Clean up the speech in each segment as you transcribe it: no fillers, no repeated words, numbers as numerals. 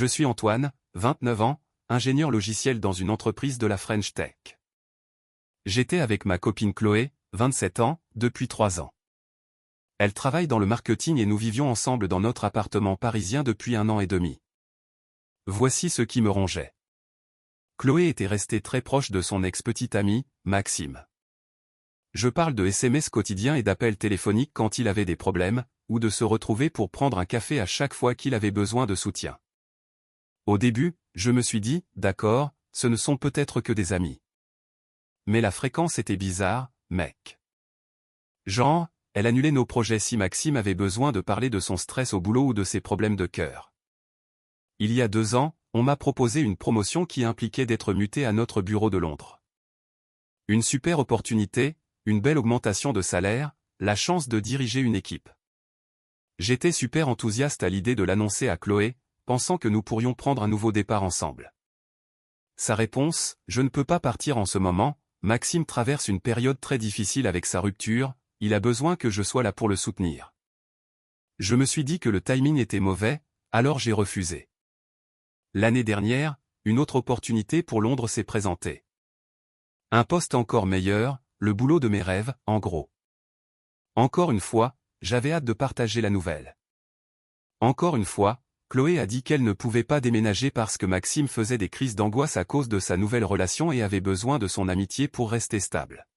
Je suis Antoine, 29 ans, ingénieur logiciel dans une entreprise de la French Tech. J'étais avec ma copine Chloé, 27 ans, depuis 3 ans. Elle travaille dans le marketing et nous vivions ensemble dans notre appartement parisien depuis 1 an et demi. Voici ce qui me rongeait. Chloé était restée très proche de son ex-petit ami, Maxime. Je parle de SMS quotidiens et d'appels téléphoniques quand il avait des problèmes, ou de se retrouver pour prendre un café à chaque fois qu'il avait besoin de soutien. Au début, je me suis dit, d'accord, ce ne sont peut-être que des amis. Mais la fréquence était bizarre, mec. Genre, elle annulait nos projets si Maxime avait besoin de parler de son stress au boulot ou de ses problèmes de cœur. Il y a 2 ans, on m'a proposé une promotion qui impliquait d'être muté à notre bureau de Londres. Une super opportunité, une belle augmentation de salaire, la chance de diriger une équipe. J'étais super enthousiaste à l'idée de l'annoncer à Chloé, pensant que nous pourrions prendre un nouveau départ ensemble. Sa réponse, je ne peux pas partir en ce moment, Maxime traverse une période très difficile avec sa rupture, il a besoin que je sois là pour le soutenir. Je me suis dit que le timing était mauvais, alors j'ai refusé. L'année dernière, une autre opportunité pour Londres s'est présentée. Un poste encore meilleur, le boulot de mes rêves, en gros. Encore une fois, j'avais hâte de partager la nouvelle. Encore une fois, Chloé a dit qu'elle ne pouvait pas déménager parce que Maxime faisait des crises d'angoisse à cause de sa nouvelle relation et avait besoin de son amitié pour rester stable.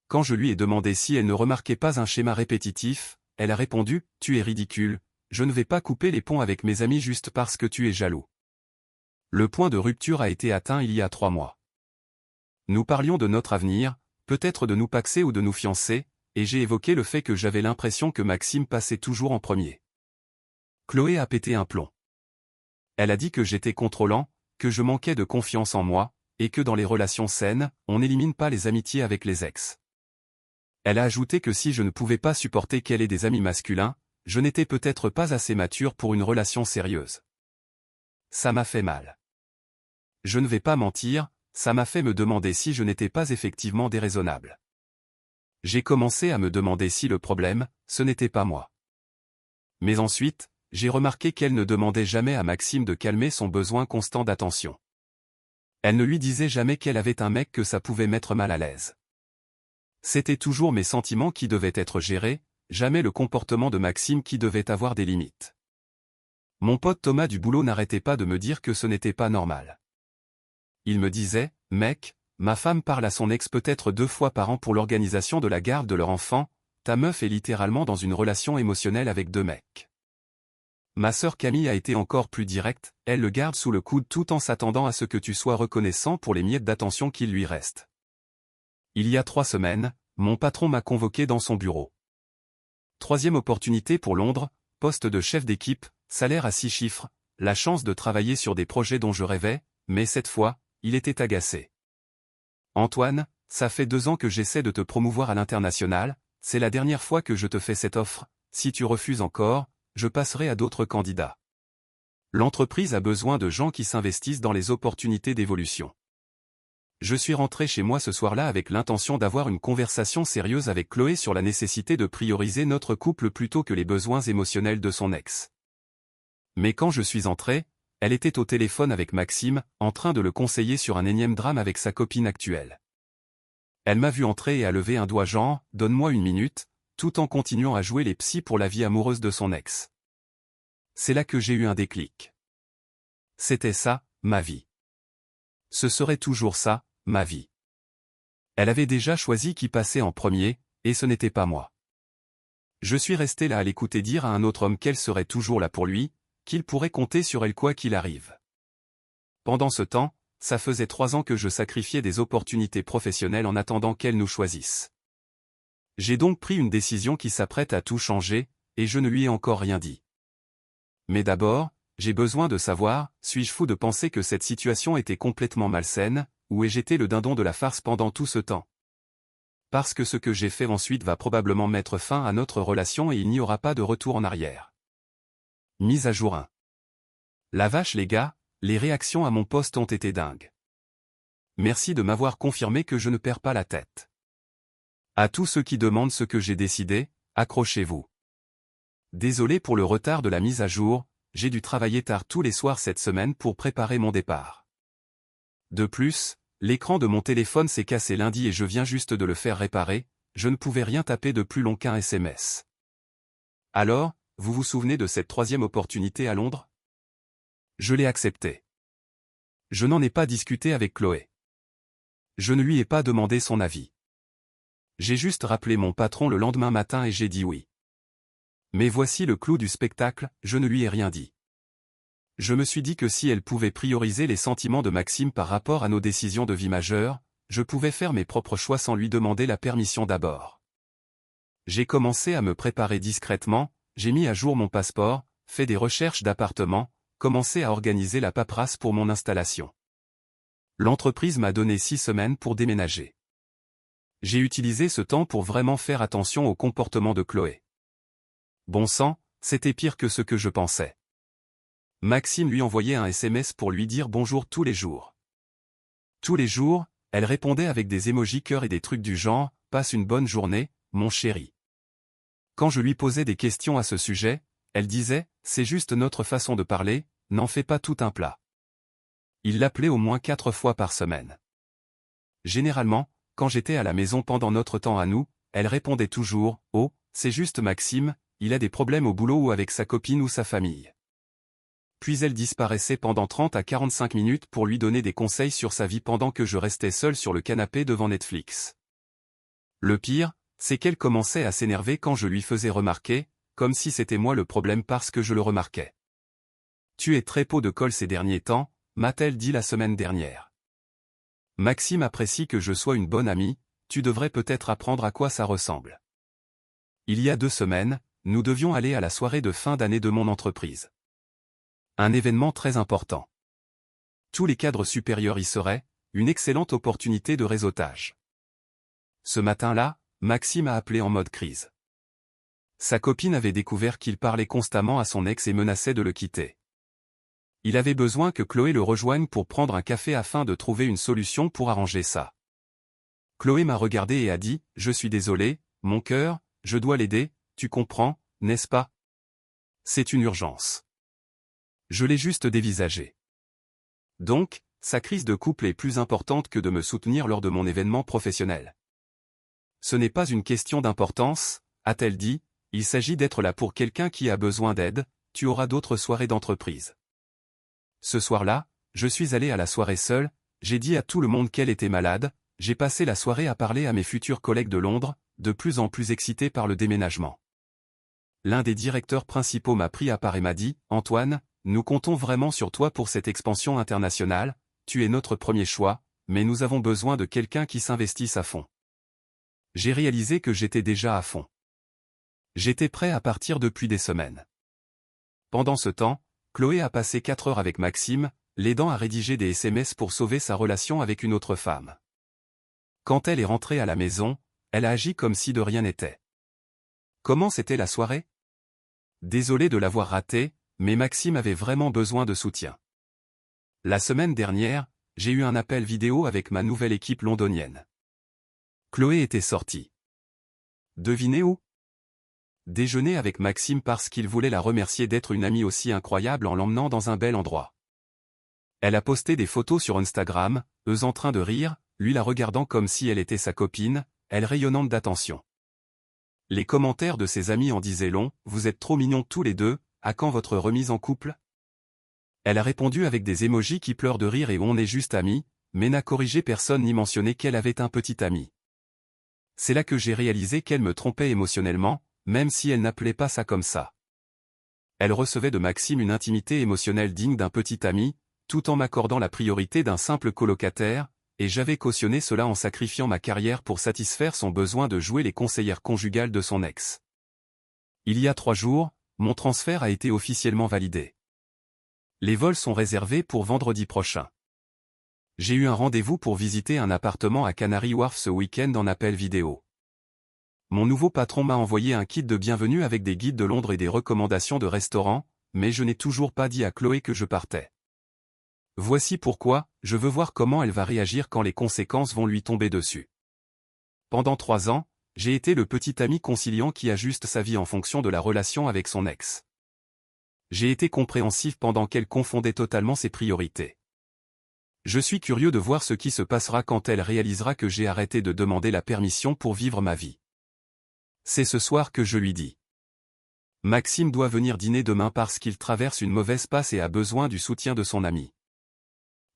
Quand je lui ai demandé si elle ne remarquait pas un schéma répétitif, elle a répondu « Tu es ridicule, je ne vais pas couper les ponts avec mes amis juste parce que tu es jaloux. » Le point de rupture a été atteint il y a 3 mois. Nous parlions de notre avenir, peut-être de nous paxer ou de nous fiancer, et j'ai évoqué le fait que j'avais l'impression que Maxime passait toujours en premier. Chloé a pété un plomb. Elle a dit que j'étais contrôlant, que je manquais de confiance en moi, et que dans les relations saines, on n'élimine pas les amitiés avec les ex. Elle a ajouté que si je ne pouvais pas supporter qu'elle ait des amis masculins, je n'étais peut-être pas assez mature pour une relation sérieuse. Ça m'a fait mal. Je ne vais pas mentir, ça m'a fait me demander si je n'étais pas effectivement déraisonnable. J'ai commencé à me demander si le problème, ce n'était pas moi. Mais ensuite, j'ai remarqué qu'elle ne demandait jamais à Maxime de calmer son besoin constant d'attention. Elle ne lui disait jamais qu'elle avait un mec que ça pouvait mettre mal à l'aise. C'était toujours mes sentiments qui devaient être gérés, jamais le comportement de Maxime qui devait avoir des limites. Mon pote Thomas du boulot n'arrêtait pas de me dire que ce n'était pas normal. Il me disait, « Mec, ma femme parle à son ex peut-être 2 fois par an pour l'organisation de la garde de leur enfant, ta meuf est littéralement dans une relation émotionnelle avec 2 mecs. » Ma sœur Camille a été encore plus directe, elle le garde sous le coude tout en s'attendant à ce que tu sois reconnaissant pour les miettes d'attention qu'il lui reste. Il y a 3 semaines, mon patron m'a convoqué dans son bureau. 3e opportunité pour Londres, poste de chef d'équipe, salaire à 6 chiffres, la chance de travailler sur des projets dont je rêvais, mais cette fois, il était agacé. Antoine, ça fait 2 ans que j'essaie de te promouvoir à l'international, c'est la dernière fois que je te fais cette offre, si tu refuses encore, je passerai à d'autres candidats. L'entreprise a besoin de gens qui s'investissent dans les opportunités d'évolution. Je suis rentré chez moi ce soir-là avec l'intention d'avoir une conversation sérieuse avec Chloé sur la nécessité de prioriser notre couple plutôt que les besoins émotionnels de son ex. Mais quand je suis entré, elle était au téléphone avec Maxime, en train de le conseiller sur un énième drame avec sa copine actuelle. Elle m'a vu entrer et a levé un doigt genre « Donne-moi 1 minute », tout en continuant à jouer les psys pour la vie amoureuse de son ex. C'est là que j'ai eu un déclic. C'était ça, ma vie. Ce serait toujours ça, ma vie. Elle avait déjà choisi qui passait en premier, et ce n'était pas moi. Je suis resté là à l'écouter dire à un autre homme qu'elle serait toujours là pour lui, qu'il pourrait compter sur elle quoi qu'il arrive. Pendant ce temps, ça faisait 3 ans que je sacrifiais des opportunités professionnelles en attendant qu'elle nous choisisse. J'ai donc pris une décision qui s'apprête à tout changer, et je ne lui ai encore rien dit. Mais d'abord, j'ai besoin de savoir, suis-je fou de penser que cette situation était complètement malsaine, ou ai-je été le dindon de la farce pendant tout ce temps? Parce que ce que j'ai fait ensuite va probablement mettre fin à notre relation et il n'y aura pas de retour en arrière. Mise à jour 1. La vache les gars, les réactions à mon post ont été dingues. Merci de m'avoir confirmé que je ne perds pas la tête. À tous ceux qui demandent ce que j'ai décidé, accrochez-vous. Désolé pour le retard de la mise à jour, j'ai dû travailler tard tous les soirs cette semaine pour préparer mon départ. De plus, l'écran de mon téléphone s'est cassé lundi et je viens juste de le faire réparer, je ne pouvais rien taper de plus long qu'un SMS. Alors, vous vous souvenez de cette troisième opportunité à Londres? Je l'ai acceptée. Je n'en ai pas discuté avec Chloé. Je ne lui ai pas demandé son avis. J'ai juste rappelé mon patron le lendemain matin et j'ai dit oui. Mais voici le clou du spectacle, je ne lui ai rien dit. Je me suis dit que si elle pouvait prioriser les sentiments de Maxime par rapport à nos décisions de vie majeures, je pouvais faire mes propres choix sans lui demander la permission d'abord. J'ai commencé à me préparer discrètement, j'ai mis à jour mon passeport, fait des recherches d'appartements, commencé à organiser la paperasse pour mon installation. L'entreprise m'a donné 6 semaines pour déménager. J'ai utilisé ce temps pour vraiment faire attention au comportement de Chloé. Bon sang, c'était pire que ce que je pensais. Maxime lui envoyait un SMS pour lui dire bonjour tous les jours. Tous les jours, elle répondait avec des émojis cœur et des trucs du genre « Passe une bonne journée, mon chéri ». Quand je lui posais des questions à ce sujet, elle disait « C'est juste notre façon de parler, n'en fais pas tout un plat ». Il l'appelait au moins 4 fois par semaine. Généralement, quand j'étais à la maison pendant notre temps à nous, elle répondait toujours « Oh, c'est juste Maxime, il a des problèmes au boulot ou avec sa copine ou sa famille ». Puis elle disparaissait pendant 30 à 45 minutes pour lui donner des conseils sur sa vie pendant que je restais seul sur le canapé devant Netflix. Le pire, c'est qu'elle commençait à s'énerver quand je lui faisais remarquer, comme si c'était moi le problème parce que je le remarquais. « Tu es très pot de colle ces derniers temps », m'a-t-elle dit la semaine dernière. Maxime apprécie que je sois une bonne amie, tu devrais peut-être apprendre à quoi ça ressemble. Il y a 2 semaines, nous devions aller à la soirée de fin d'année de mon entreprise. Un événement très important. Tous les cadres supérieurs y seraient, une excellente opportunité de réseautage. Ce matin-là, Maxime a appelé en mode crise. Sa copine avait découvert qu'il parlait constamment à son ex et menaçait de le quitter. Il avait besoin que Chloé le rejoigne pour prendre un café afin de trouver une solution pour arranger ça. Chloé m'a regardé et a dit « Je suis désolé, mon cœur, je dois l'aider, tu comprends, n'est-ce pas? C'est une urgence. » Je l'ai juste dévisagé. Donc, sa crise de couple est plus importante que de me soutenir lors de mon événement professionnel. Ce n'est pas une question d'importance, a-t-elle dit, il s'agit d'être là pour quelqu'un qui a besoin d'aide, tu auras d'autres soirées d'entreprise. Ce soir-là, je suis allé à la soirée seule, j'ai dit à tout le monde qu'elle était malade, j'ai passé la soirée à parler à mes futurs collègues de Londres, de plus en plus excités par le déménagement. L'un des directeurs principaux m'a pris à part et m'a dit « Antoine, nous comptons vraiment sur toi pour cette expansion internationale, tu es notre premier choix, mais nous avons besoin de quelqu'un qui s'investisse à fond. » J'ai réalisé que j'étais déjà à fond. J'étais prêt à partir depuis des semaines. Pendant ce temps, Chloé a passé 4 heures avec Maxime, l'aidant à rédiger des SMS pour sauver sa relation avec une autre femme. Quand elle est rentrée à la maison, elle a agi comme si de rien n'était. Comment c'était la soirée? Désolé de l'avoir ratée, mais Maxime avait vraiment besoin de soutien. La semaine dernière, j'ai eu un appel vidéo avec ma nouvelle équipe londonienne. Chloé était sortie. Devinez où? Déjeuner avec Maxime parce qu'il voulait la remercier d'être une amie aussi incroyable en l'emmenant dans un bel endroit. Elle a posté des photos sur Instagram, eux en train de rire, lui la regardant comme si elle était sa copine, elle rayonnante d'attention. Les commentaires de ses amis en disaient long, vous êtes trop mignons tous les deux, à quand votre remise en couple? Elle a répondu avec des émojis qui pleurent de rire et on est juste amis, mais n'a corrigé personne ni mentionné qu'elle avait un petit ami. C'est là que j'ai réalisé qu'elle me trompait émotionnellement, même si elle n'appelait pas ça comme ça. Elle recevait de Maxime une intimité émotionnelle digne d'un petit ami, tout en m'accordant la priorité d'un simple colocataire, et j'avais cautionné cela en sacrifiant ma carrière pour satisfaire son besoin de jouer les conseillères conjugales de son ex. Il y a 3 jours, mon transfert a été officiellement validé. Les vols sont réservés pour vendredi prochain. J'ai eu un rendez-vous pour visiter un appartement à Canary Wharf ce week-end en appel vidéo. Mon nouveau patron m'a envoyé un kit de bienvenue avec des guides de Londres et des recommandations de restaurants, mais je n'ai toujours pas dit à Chloé que je partais. Voici pourquoi, je veux voir comment elle va réagir quand les conséquences vont lui tomber dessus. Pendant 3 ans, j'ai été le petit ami conciliant qui ajuste sa vie en fonction de la relation avec son ex. J'ai été compréhensif pendant qu'elle confondait totalement ses priorités. Je suis curieux de voir ce qui se passera quand elle réalisera que j'ai arrêté de demander la permission pour vivre ma vie. C'est ce soir que je lui dis. Maxime doit venir dîner demain parce qu'il traverse une mauvaise passe et a besoin du soutien de son ami.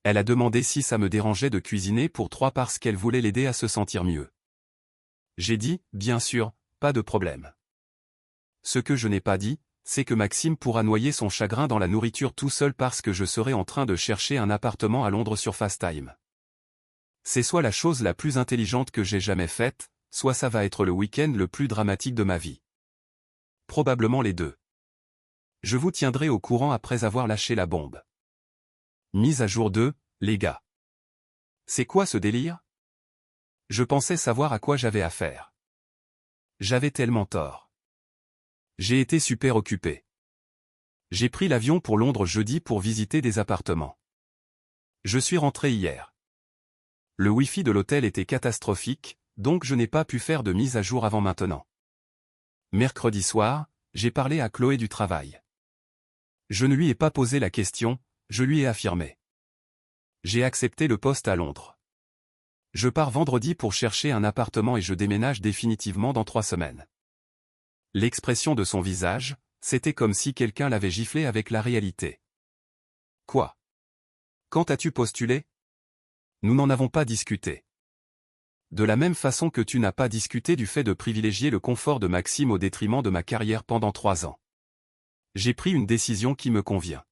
Elle a demandé si ça me dérangeait de cuisiner pour 3 parce qu'elle voulait l'aider à se sentir mieux. J'ai dit, bien sûr, pas de problème. Ce que je n'ai pas dit, c'est que Maxime pourra noyer son chagrin dans la nourriture tout seul parce que je serai en train de chercher un appartement à Londres sur FaceTime. C'est soit la chose la plus intelligente que j'ai jamais faite, soit ça va être le week-end le plus dramatique de ma vie. Probablement les deux. Je vous tiendrai au courant après avoir lâché la bombe. Mise à jour 2, les gars. C'est quoi ce délire? Je pensais savoir à quoi j'avais affaire. J'avais tellement tort. J'ai été super occupé. J'ai pris l'avion pour Londres jeudi pour visiter des appartements. Je suis rentré hier. Le Wi-Fi de l'hôtel était catastrophique, donc je n'ai pas pu faire de mise à jour avant maintenant. Mercredi soir, j'ai parlé à Chloé du travail. Je ne lui ai pas posé la question, je lui ai affirmé. J'ai accepté le poste à Londres. Je pars vendredi pour chercher un appartement et je déménage définitivement dans 3 semaines. L'expression de son visage, c'était comme si quelqu'un l'avait giflé avec la réalité. Quoi? Quand as-tu postulé? Nous n'en avons pas discuté. De la même façon que tu n'as pas discuté du fait de privilégier le confort de Maxime au détriment de ma carrière pendant 3 ans. J'ai pris une décision qui me convient.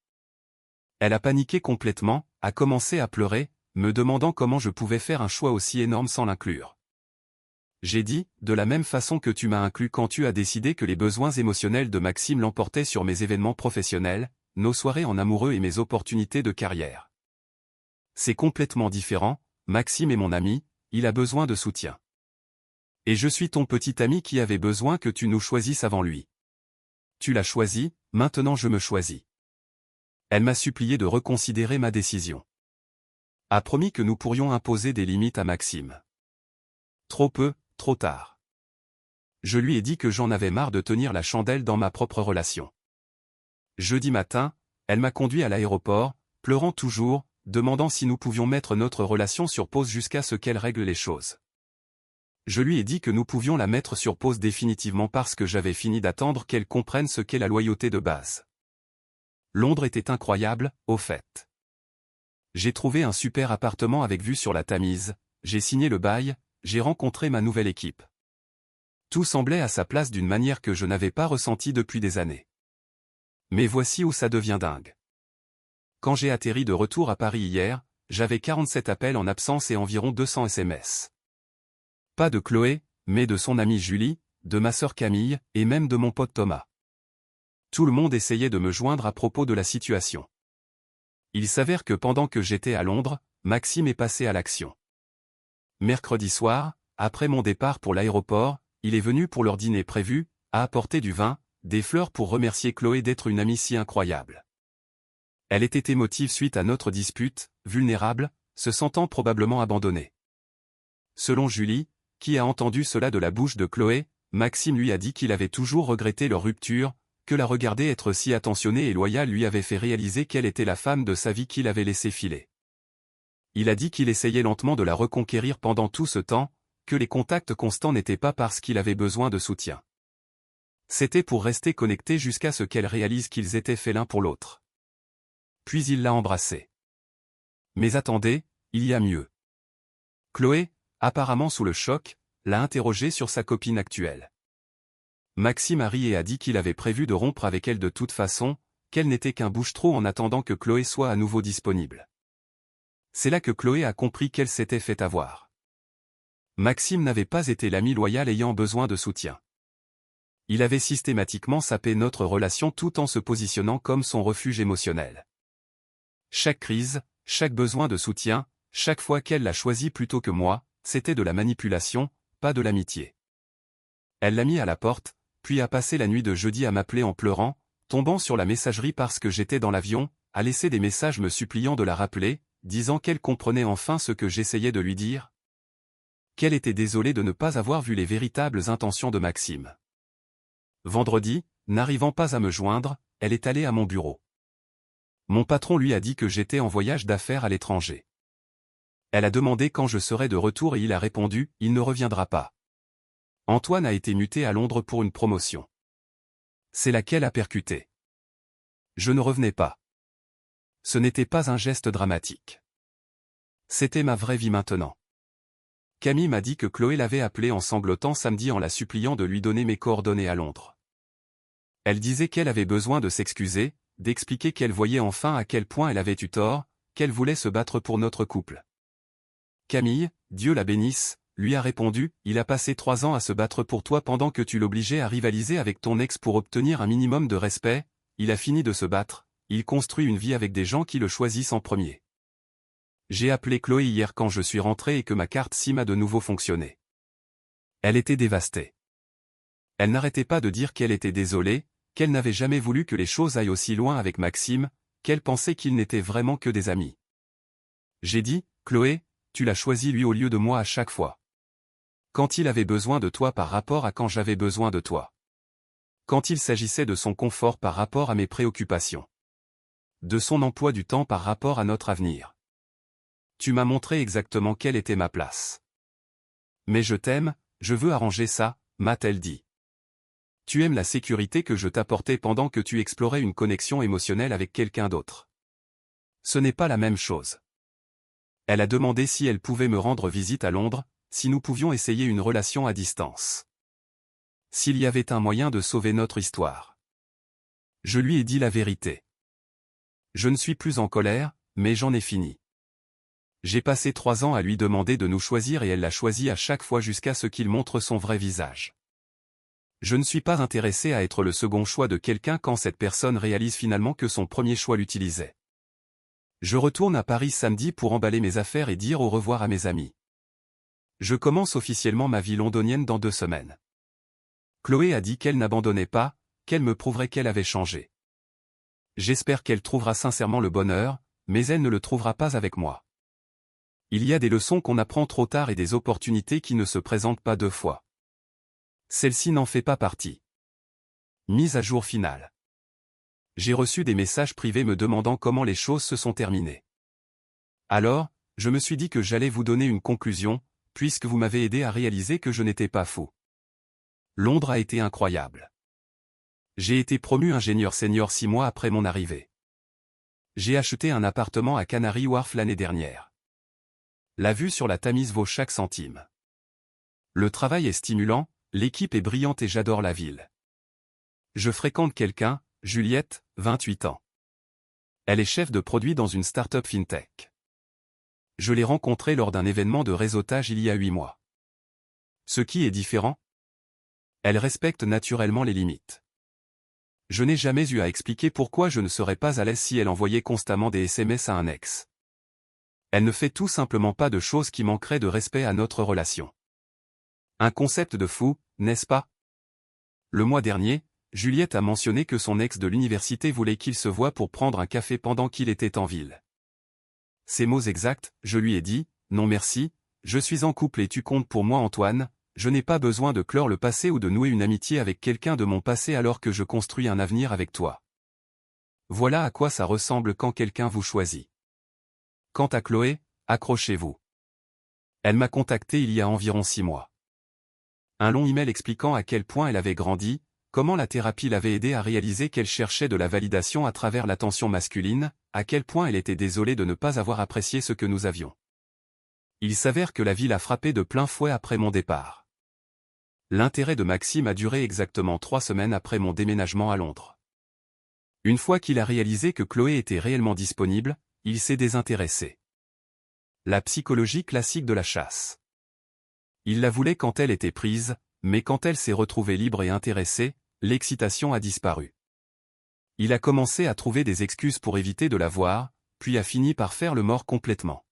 Elle a paniqué complètement, a commencé à pleurer, me demandant comment je pouvais faire un choix aussi énorme sans l'inclure. J'ai dit, de la même façon que tu m'as inclus quand tu as décidé que les besoins émotionnels de Maxime l'emportaient sur mes événements professionnels, nos soirées en amoureux et mes opportunités de carrière. C'est complètement différent, Maxime est mon ami, il a besoin de soutien. Et je suis ton petit ami qui avait besoin que tu nous choisisses avant lui. Tu l'as choisi, maintenant je me choisis. Elle m'a supplié de reconsidérer ma décision. A promis que nous pourrions imposer des limites à Maxime. Trop peu, trop tard. Je lui ai dit que j'en avais marre de tenir la chandelle dans ma propre relation. Jeudi matin, elle m'a conduit à l'aéroport, pleurant toujours, demandant si nous pouvions mettre notre relation sur pause jusqu'à ce qu'elle règle les choses. Je lui ai dit que nous pouvions la mettre sur pause définitivement parce que j'avais fini d'attendre qu'elle comprenne ce qu'est la loyauté de base. Londres était incroyable, au fait. J'ai trouvé un super appartement avec vue sur la Tamise, j'ai signé le bail, j'ai rencontré ma nouvelle équipe. Tout semblait à sa place d'une manière que je n'avais pas ressentie depuis des années. Mais voici où ça devient dingue. Quand j'ai atterri de retour à Paris hier, j'avais 47 appels en absence et environ 200 SMS. Pas de Chloé, mais de son amie Julie, de ma sœur Camille, et même de mon pote Thomas. Tout le monde essayait de me joindre à propos de la situation. Il s'avère que pendant que j'étais à Londres, Maxime est passé à l'action. Mercredi soir, après mon départ pour l'aéroport, il est venu pour leur dîner prévu, a apporté du vin, des fleurs pour remercier Chloé d'être une amie si incroyable. Elle était émotive suite à notre dispute, vulnérable, se sentant probablement abandonnée. Selon Julie, qui a entendu cela de la bouche de Chloé, Maxime lui a dit qu'il avait toujours regretté leur rupture, que la regarder être si attentionnée et loyale lui avait fait réaliser qu'elle était la femme de sa vie qu'il avait laissé filer. Il a dit qu'il essayait lentement de la reconquérir pendant tout ce temps, que les contacts constants n'étaient pas parce qu'il avait besoin de soutien. C'était pour rester connecté jusqu'à ce qu'elle réalise qu'ils étaient faits l'un pour l'autre. Puis il l'a embrassée. Mais attendez, il y a mieux. Chloé, apparemment sous le choc, l'a interrogé sur sa copine actuelle. Maxime a ri et a dit qu'il avait prévu de rompre avec elle de toute façon, qu'elle n'était qu'un bouche-trou en attendant que Chloé soit à nouveau disponible. C'est là que Chloé a compris qu'elle s'était fait avoir. Maxime n'avait pas été l'ami loyal ayant besoin de soutien. Il avait systématiquement sapé notre relation tout en se positionnant comme son refuge émotionnel. Chaque crise, chaque besoin de soutien, chaque fois qu'elle l'a choisi plutôt que moi, c'était de la manipulation, pas de l'amitié. Elle l'a mis à la porte, puis a passé la nuit de jeudi à m'appeler en pleurant, tombant sur la messagerie parce que j'étais dans l'avion, a laissé des messages me suppliant de la rappeler, disant qu'elle comprenait enfin ce que j'essayais de lui dire. Qu'elle était désolée de ne pas avoir vu les véritables intentions de Maxime. Vendredi, n'arrivant pas à me joindre, elle est allée à mon bureau. Mon patron lui a dit que j'étais en voyage d'affaires à l'étranger. Elle a demandé quand je serais de retour et il a répondu, il ne reviendra pas. Antoine a été muté à Londres pour une promotion. C'est laquelle a percuté. Je ne revenais pas. Ce n'était pas un geste dramatique. C'était ma vraie vie maintenant. Camille m'a dit que Chloé l'avait appelée en sanglotant samedi en la suppliant de lui donner mes coordonnées à Londres. Elle disait qu'elle avait besoin de s'excuser, d'expliquer qu'elle voyait enfin à quel point elle avait eu tort, qu'elle voulait se battre pour notre couple. Camille, Dieu la bénisse, lui a répondu, il a passé 3 ans à se battre pour toi pendant que tu l'obligeais à rivaliser avec ton ex pour obtenir un minimum de respect, il a fini de se battre, il construit une vie avec des gens qui le choisissent en premier. J'ai appelé Chloé hier quand je suis rentré et que ma carte SIM a de nouveau fonctionné. Elle était dévastée. Elle n'arrêtait pas de dire qu'elle était désolée, qu'elle n'avait jamais voulu que les choses aillent aussi loin avec Maxime, qu'elle pensait qu'ils n'étaient vraiment que des amis. J'ai dit, Chloé, tu l'as choisi lui au lieu de moi à chaque fois. Quand il avait besoin de toi par rapport à quand j'avais besoin de toi. Quand il s'agissait de son confort par rapport à mes préoccupations. De son emploi du temps par rapport à notre avenir. Tu m'as montré exactement quelle était ma place. Mais je t'aime, je veux arranger ça, m'a-t-elle dit. Tu aimes la sécurité que je t'apportais pendant que tu explorais une connexion émotionnelle avec quelqu'un d'autre. Ce n'est pas la même chose. Elle a demandé si elle pouvait me rendre visite à Londres, si nous pouvions essayer une relation à distance. S'il y avait un moyen de sauver notre histoire. Je lui ai dit la vérité. Je ne suis plus en colère, mais j'en ai fini. J'ai passé 3 ans à lui demander de nous choisir et elle l'a choisi à chaque fois jusqu'à ce qu'il montre son vrai visage. Je ne suis pas intéressé à être le second choix de quelqu'un quand cette personne réalise finalement que son premier choix l'utilisait. Je retourne à Paris samedi pour emballer mes affaires et dire au revoir à mes amis. Je commence officiellement ma vie londonienne dans 2 semaines. Chloé a dit qu'elle n'abandonnait pas, qu'elle me prouverait qu'elle avait changé. J'espère qu'elle trouvera sincèrement le bonheur, mais elle ne le trouvera pas avec moi. Il y a des leçons qu'on apprend trop tard et des opportunités qui ne se présentent pas 2 fois. Celle-ci n'en fait pas partie. Mise à jour finale. J'ai reçu des messages privés me demandant comment les choses se sont terminées. Alors, je me suis dit que j'allais vous donner une conclusion, puisque vous m'avez aidé à réaliser que je n'étais pas fou. Londres a été incroyable. J'ai été promu ingénieur senior 6 mois après mon arrivée. J'ai acheté un appartement à Canary Wharf l'année dernière. La vue sur la Tamise vaut chaque centime. Le travail est stimulant, l'équipe est brillante et j'adore la ville. Je fréquente quelqu'un, Juliette, 28 ans. Elle est chef de produit dans une start-up fintech. Je l'ai rencontrée lors d'un événement de réseautage il y a 8 mois. Ce qui est différent? Elle respecte naturellement les limites. Je n'ai jamais eu à expliquer pourquoi je ne serais pas à l'aise si elle envoyait constamment des SMS à un ex. Elle ne fait tout simplement pas de choses qui manqueraient de respect à notre relation. Un concept de fou, n'est-ce pas? Le mois dernier, Juliette a mentionné que son ex de l'université voulait qu'il se voie pour prendre un café pendant qu'il était en ville. Ses mots exacts, je lui ai dit, non merci, je suis en couple et tu comptes pour moi Antoine, je n'ai pas besoin de clore le passé ou de nouer une amitié avec quelqu'un de mon passé alors que je construis un avenir avec toi. Voilà à quoi ça ressemble quand quelqu'un vous choisit. Quant à Chloé, accrochez-vous. Elle m'a contacté il y a environ 6 mois. Un long email expliquant à quel point elle avait grandi, comment la thérapie l'avait aidée à réaliser qu'elle cherchait de la validation à travers l'attention masculine, à quel point elle était désolée de ne pas avoir apprécié ce que nous avions. Il s'avère que la vie l'a frappée de plein fouet après mon départ. L'intérêt de Maxime a duré exactement 3 semaines après mon déménagement à Londres. Une fois qu'il a réalisé que Chloé était réellement disponible, il s'est désintéressé. La psychologie classique de la chasse. Il la voulait quand elle était prise, mais quand elle s'est retrouvée libre et intéressée, l'excitation a disparu. Il a commencé à trouver des excuses pour éviter de la voir, puis a fini par faire le mort complètement.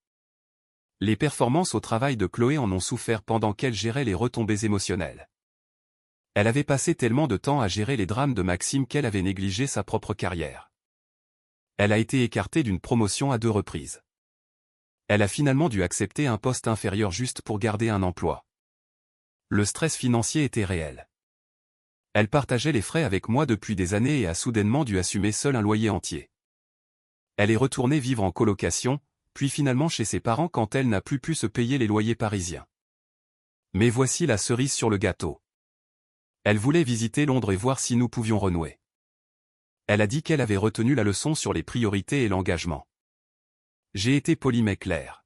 Les performances au travail de Chloé en ont souffert pendant qu'elle gérait les retombées émotionnelles. Elle avait passé tellement de temps à gérer les drames de Maxime qu'elle avait négligé sa propre carrière. Elle a été écartée d'une promotion à 2 reprises. Elle a finalement dû accepter un poste inférieur juste pour garder un emploi. Le stress financier était réel. Elle partageait les frais avec moi depuis des années et a soudainement dû assumer seule un loyer entier. Elle est retournée vivre en colocation, puis finalement chez ses parents quand elle n'a plus pu se payer les loyers parisiens. Mais voici la cerise sur le gâteau. Elle voulait visiter Londres et voir si nous pouvions renouer. Elle a dit qu'elle avait retenu la leçon sur les priorités et l'engagement. J'ai été poli mais clair.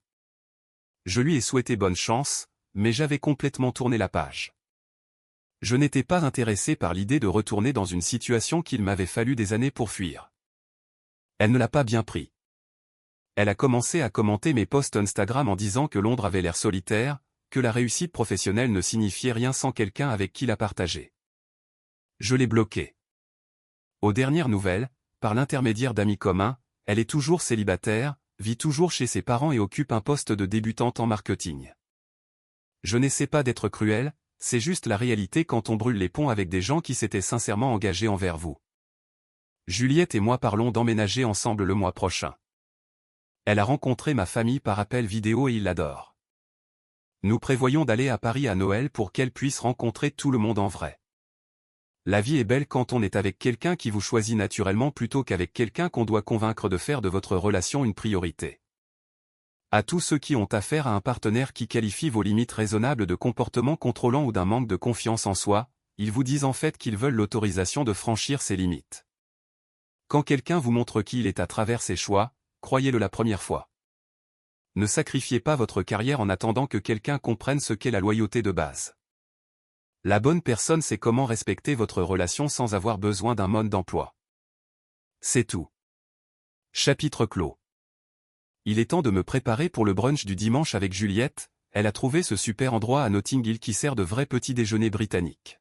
Je lui ai souhaité bonne chance, mais j'avais complètement tourné la page. Je n'étais pas intéressé par l'idée de retourner dans une situation qu'il m'avait fallu des années pour fuir. Elle ne l'a pas bien pris. Elle a commencé à commenter mes posts Instagram en disant que Londres avait l'air solitaire, que la réussite professionnelle ne signifiait rien sans quelqu'un avec qui la partager. Je l'ai bloquée. Aux dernières nouvelles, par l'intermédiaire d'amis communs, elle est toujours célibataire, vit toujours chez ses parents et occupe un poste de débutante en marketing. Je n'essaie pas d'être cruel, c'est juste la réalité quand on brûle les ponts avec des gens qui s'étaient sincèrement engagés envers vous. Juliette et moi parlons d'emménager ensemble le mois prochain. Elle a rencontré ma famille par appel vidéo et ils l'adorent. Nous prévoyons d'aller à Paris à Noël pour qu'elle puisse rencontrer tout le monde en vrai. La vie est belle quand on est avec quelqu'un qui vous choisit naturellement plutôt qu'avec quelqu'un qu'on doit convaincre de faire de votre relation une priorité. À tous ceux qui ont affaire à un partenaire qui qualifie vos limites raisonnables de comportement contrôlant ou d'un manque de confiance en soi, ils vous disent en fait qu'ils veulent l'autorisation de franchir ces limites. Quand quelqu'un vous montre qui il est à travers ses choix, croyez-le la première fois. Ne sacrifiez pas votre carrière en attendant que quelqu'un comprenne ce qu'est la loyauté de base. La bonne personne sait comment respecter votre relation sans avoir besoin d'un mode d'emploi. C'est tout. Chapitre clos. Il est temps de me préparer pour le brunch du dimanche avec Juliette, elle a trouvé ce super endroit à Notting Hill qui sert de vrai petit déjeuner britannique.